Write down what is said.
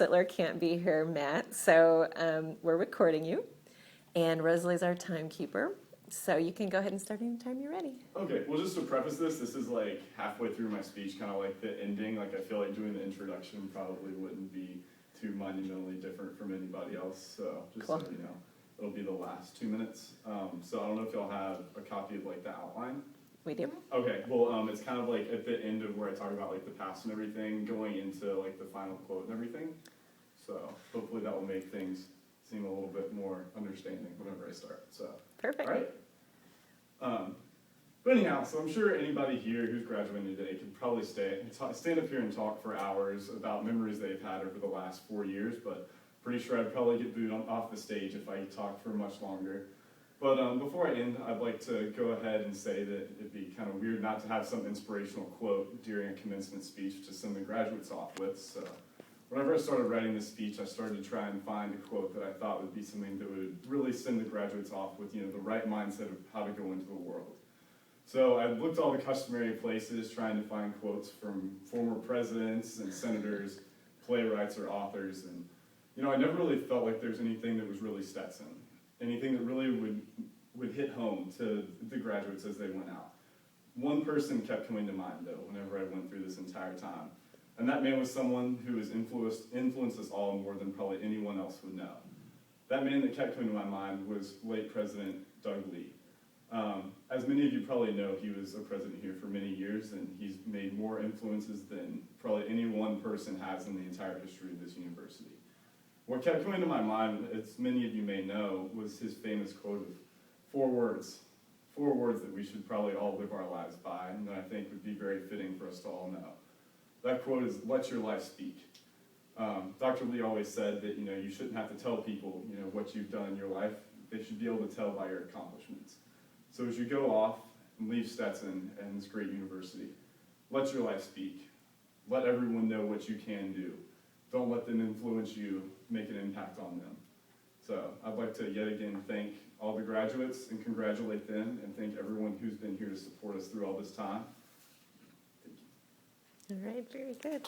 Sittler can't be here, Matt, so we're recording you. And Rosalie's our timekeeper. So you can go ahead and start anytime you're ready. Okay, well, just to preface this is like halfway through my speech, kind of like the ending. Like, I feel like doing the introduction probably wouldn't be too monumentally different from anybody else. So just Cool. so you know, it'll be the last 2 minutes. So I don't know if y'all have a copy of like the outline. We do. Okay, well, it's kind of like at the end of where I talk about like the past and everything, going into like the final quote and everything. So hopefully that will make things seem a little bit more understanding whenever I start. So Perfect. all right. But anyhow, so I'm sure anybody here who's graduating today could probably stand up here and talk for hours about memories they've had over the last 4 years, but pretty sure I'd probably get booed off the stage if I talked for much longer. But before I end, I'd like to go ahead and say that it'd be kind of weird not to have some inspirational quote during a commencement speech to send the graduates off with. So whenever I started writing this speech, I started to try and find a quote that I thought would be something that would really send the graduates off with, the right mindset of how to go into the world. So I looked all the customary places trying to find quotes from former presidents and senators, playwrights or authors, and I never really felt like there's anything that was really Stetson, anything that really would hit home to the graduates as they went out. One person kept coming to mind though whenever I went through this entire time, and that man was someone who has influenced us all more than probably anyone else would know. That man that kept coming to my mind was late President Doug Lee. As many of you probably know, he was a president here for many years, and he's made more influences than probably any one person has in the entire history of this university. What kept coming to my mind, as many of you may know, was his famous quote of four words that we should probably all live our lives by, and that I think would be very fitting for us to all know. That quote is, "Let your life speak." Dr. Lee always said that you shouldn't have to tell people what you've done in your life. They should be able to tell by your accomplishments. So as you go off and leave Stetson and this great university, let your life speak. Let everyone know what you can do. Don't let them influence you, make an impact on them. So I'd like to yet again thank all the graduates and congratulate them, and thank everyone who's been here to support us through all this time. Thank you. All right, very good.